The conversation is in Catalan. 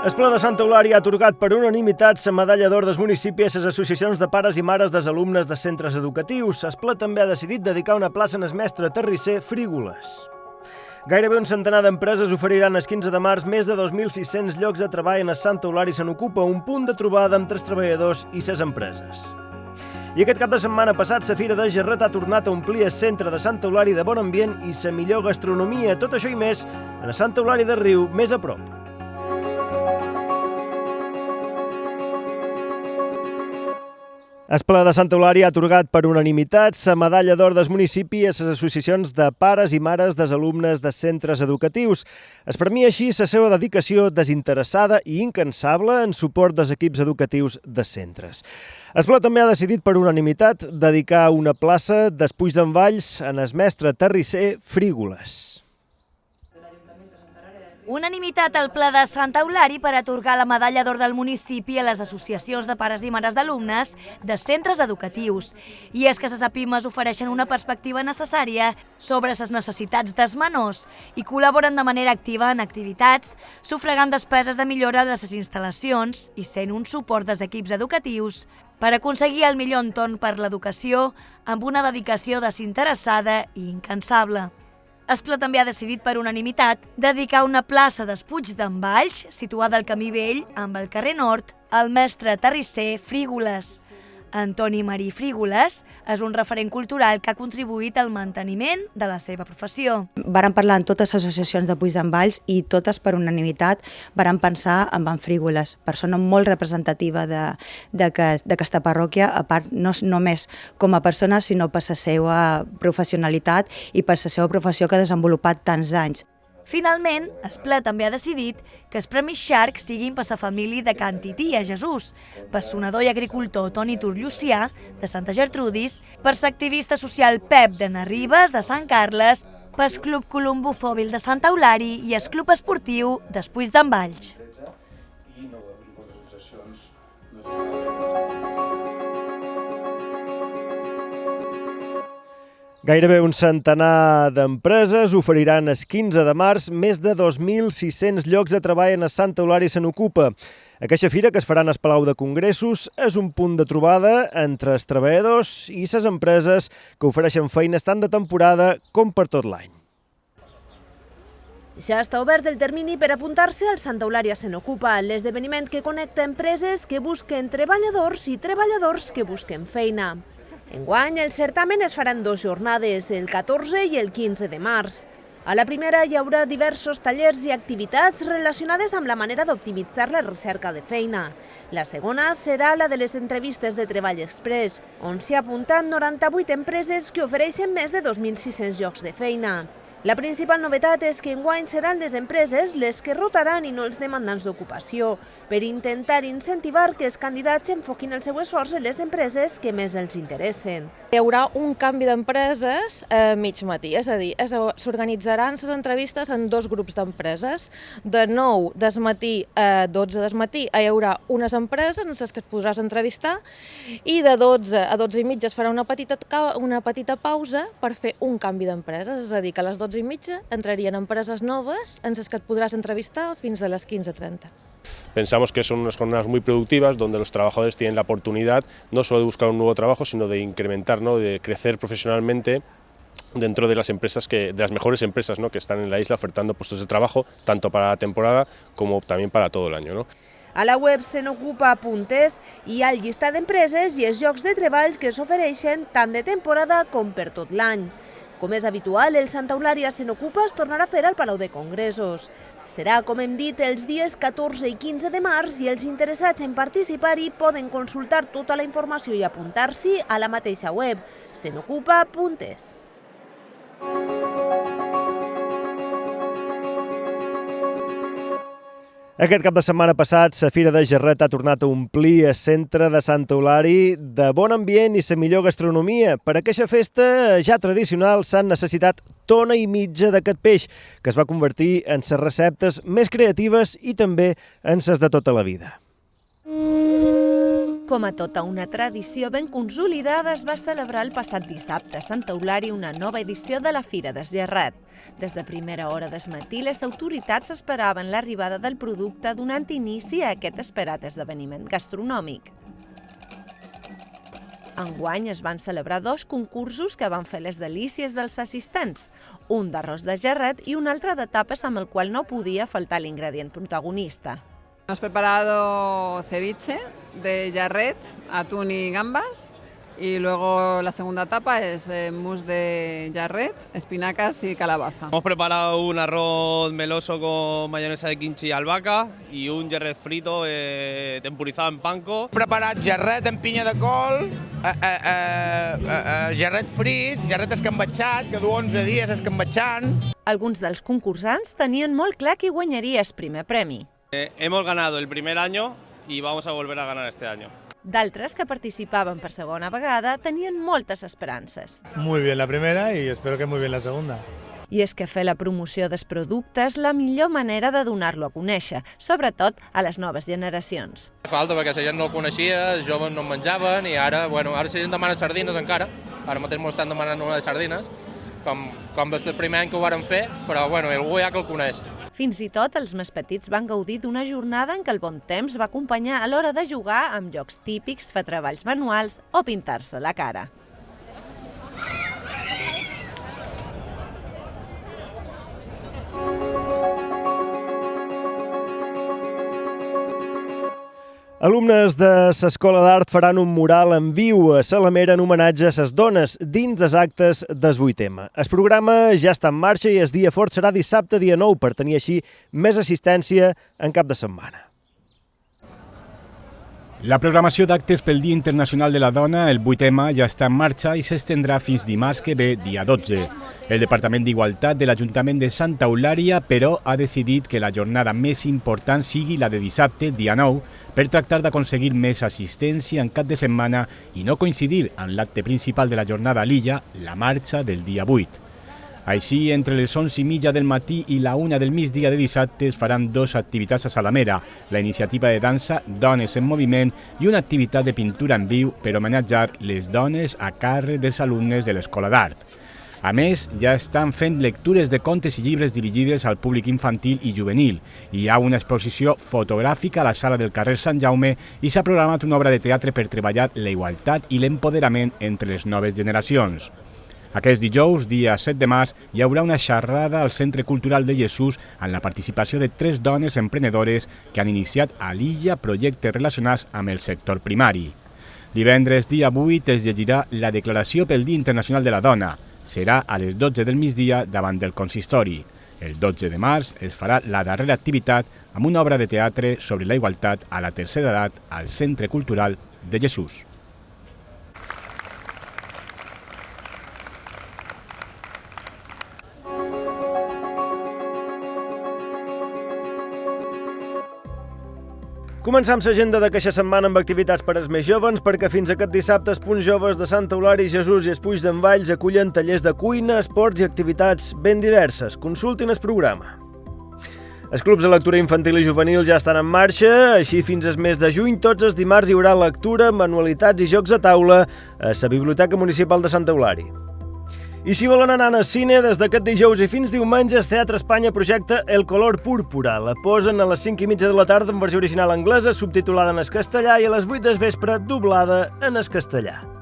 El ple de Santa Eulària ha atorgat per unanimitat la medalla d'or dels municipis a les associacions de pares i mares dels alumnes de centres educatius. El ple també ha decidit dedicar una plaça al mestre Terrisser Frígoles. Gairebé un centenar d'empreses oferiran el 15 de març més de 2.600 llocs de treball en el Santa Eulària se n'ocupa, un punt de trobada amb els treballadors i les empreses. I aquest cap de setmana passat, la Fira de Gerret ha tornat a omplir el centre de Santa Eulària de bon ambient i la millor gastronomia. Tot això i més en el Santa Eulària de Riu, més a prop. El ple de Santa Eulària ha atorgat per unanimitat la medalla d'or del municipi a les associacions de pares i mares dels alumnes de centres educatius. Es premia així la seva dedicació desinteressada i incansable en suport dels equips educatius dels centres. El ple també ha decidit per unanimitat dedicar una plaça dels Puig d'en Valls en el mestre Terrisser Frígoles. Unanimitat al ple de Santa Eulària per atorgar la medalla d'or del municipi a les associacions de pares i mares d'alumnes de centres educatius. I és que les APIMES ofereixen una perspectiva necessària sobre les necessitats dels menors i col·laboren de manera activa en activitats, sufragant despeses de millora de les instal·lacions i sent un suport dels equips educatius per aconseguir el millor entorn per l'educació amb una dedicació desinteressada i incansable. El ple també ha decidit per unanimitat dedicar una plaça dels Puig d'en Valls, situada al Camí Vell, amb el carrer Nord, al mestre Terrisser Frígoles. Antoni Marí Frígoles és un referent cultural que ha contribuït al manteniment de la seva professió. Varen parlar amb totes les associacions de Puig d'en Valls i totes per unanimitat varen pensar en en Frígoles, persona molt representativa d'aquesta parròquia, a part no només com a persona sinó per la seva professionalitat i per la seva professió que ha desenvolupat tants anys. Finalment, el ple també ha decidit que els Premis Shark siguin per la família de Can Tití a Jesús, per sonador i agricultor Toni Turllucià, de Santa Gertrudis, per l'activista social Pep de Narribes, de Sant Carles, per el Club Columbofòbil de Santa Eulària i el Club Esportiu dels Puig d'en Valls. Gairebé un centenar d'empreses oferiran el 15 de març més de 2.600 llocs de treball en el Santa Eulària se n'ocupa. Aquesta fira, que es farà en el Palau de Congressos, és un punt de trobada entre els treballadors i les empreses que ofereixen feines tant de temporada com per tot l'any. Ja està obert el termini per apuntar-se al Santa Eulària se n'ocupa, l'esdeveniment que connecta empreses que busquen treballadors i treballadors que busquen feina. Enguany, el certamen es farà en 2 jornades, el 14 i el 15 de març. A la primera hi haurà diversos tallers i activitats relacionades amb la manera d'optimitzar la recerca de feina. La segona serà la de les entrevistes de Treball Express, on s'hi apunten 98 empreses que ofereixen més de 2.600 llocs de feina. La principal novetat és que enguany seran les empreses les que rotaran i no els demandants d'ocupació, per intentar incentivar que els candidats enfoquin el seu esforç en les empreses que més els interessen. Hi haurà un canvi d'empreses a mig matí, és a dir, s'organitzaran les entrevistes en 2 grups d'empreses. De 9 del matí a 12 del matí hi haurà unes empreses en les que es podràs entrevistar i de 12 a 12 i mitja es farà una petita pausa per fer un canvi d'empreses, és a dir, que a les 12 i mitja entrarien empreses noves en les que et podràs entrevistar fins a les 15:30. Pensamos que son unas jornadas muy productivas donde los trabajadores tienen la oportunidad no solo de buscar un nuevo trabajo, sino de incrementar, de crecer profesionalmente dentro de las empresas, de las mejores empresas que están en la isla ofertando puestos de trabajo, tanto para la temporada como también para todo el año. A la web senocupa.es hi ha el llistat d'empreses i els llocs de treball que s'ofereixen tant de temporada com per tot l'any. Com és habitual, el Santa Eulària se n'ocupa es tornarà a fer al Palau de Congressos. Serà, com hem dit, els dies 14 i 15 de març i els interessats en participar-hi poden consultar tota la informació i apuntar-s'hi a la mateixa web, senocupa.es. Aquest cap de setmana passat, la Fira de Gerret ha tornat a omplir el centre de Santa Eulària de bon ambient i la millor gastronomia. Per aquesta festa ja tradicional s'han necessitat tona i mitja d'aquest peix, que es va convertir en les receptes més creatives i també en les de tota la vida. Com a tota una tradició ben consolidada, es va celebrar el passat dissabte a Santa Eulària una nova edició de la Fira del Gerret. Des de primera hora del matí, les autoritats esperaven l'arribada del producte donant inici a aquest esperat esdeveniment gastronòmic. Enguany es van celebrar 2 concursos que van fer les delícies dels assistents, un d'arròs de gerret i un altre de tapes amb el qual no podia faltar l'ingredient protagonista. Hemos preparado ceviche de jarret, atún y gambas, y luego la segunda etapa es mousse de jarret, espinacas y calabaza. Hemos preparado un arroz meloso con mayonesa de kimchi y albahaca y un jarret frito tempurizado en panko. He preparat jarret amb pinya de col, jarret frit, jarret escambatxat, que du 11 dies escambatxant. Alguns dels concursants tenien molt clar qui guanyaria el primer premi. Hemos ganado el primer año y vamos a volver a ganar este año. D'altres que participaven per segona vegada tenien moltes esperances. Muy bien la primera y espero que muy bien la segunda. I és que fer la promoció dels productes és la millor manera de donar-lo a conèixer, sobretot a les noves generacions. Falta perquè la gent no el coneixia, els joves no en menjaven i ara la gent demana sardines encara. Ara mateix m'ho estan demanant una de sardines, com des del primer any que ho varen fer, però algú ja que el coneix. Fins i tot els més petits van gaudir d'una jornada en què el bon temps va acompanyar a l'hora de jugar amb jocs típics, fer treballs manuals o pintar-se la cara. Alumnes de l'Escola d'Art faran un mural en viu a Salamera en homenatge a les dones dins els actes del 8M. El programa ja està en marxa i el dia fort serà dissabte, dia 9, per tenir així més assistència en cap de setmana. La programació d'actes pel Dia Internacional de la Dona, el 8M, ja està en marxa i s'estendrà fins dimarts que ve, dia 12. El Departament d'Igualtat de l'Ajuntament de Santa Eulària, però, ha decidit que la jornada més important sigui la de dissabte, dia 9, per tractar d'aconseguir més assistència en cap de setmana i no coincidir amb l'acte principal de la jornada a l'illa, la marxa del dia 8. Així, entre les 11:30 del matí i la 1 del migdia de dissabte es faran 2 activitats a Salamera, la iniciativa de dansa Dones en Moviment i una activitat de pintura en viu per homenatjar les dones a càrrec dels alumnes de l'Escola d'Art. A més, ja estan fent lectures de contes i llibres dirigides al públic infantil i juvenil. Hi ha una exposició fotogràfica a la sala del carrer Sant Jaume i s'ha programat una obra de teatre per treballar la igualtat i l'empoderament entre les noves generacions. Aquest dijous, dia 7 de març, hi haurà una xerrada al Centre Cultural de Jesús amb la participació de 3 dones emprenedores que han iniciat a l'illa projectes relacionats amb el sector primari. Divendres, dia 8, es llegirà la Declaració pel Dia Internacional de la Dona. Serà a les 12 del migdia davant del consistori. El 12 de març es farà la darrera activitat amb una obra de teatre sobre la igualtat a la tercera edat al Centre Cultural de Jesús. Començam l'agenda d'aquesta setmana amb activitats per als més joves, perquè fins aquest dissabte els punts joves de Santa Eulària, Jesús i els Puig d'en Valls acullen tallers de cuina, esports i activitats ben diverses. Consultin el programa. Els clubs de lectura infantil i juvenil ja estan en marxa, així fins al mes de juny tots els dimarts hi haurà lectura, manualitats i jocs a taula a la Biblioteca Municipal de Santa Eulària. I si volen anar al cine, des d'aquest dijous i fins diumenge, el Teatre Espanya projecta El color púrpura. La posen a les 5:30 de la tarda en versió original anglesa, subtitulada en castellà, i a les 8 del vespre doblada en castellà.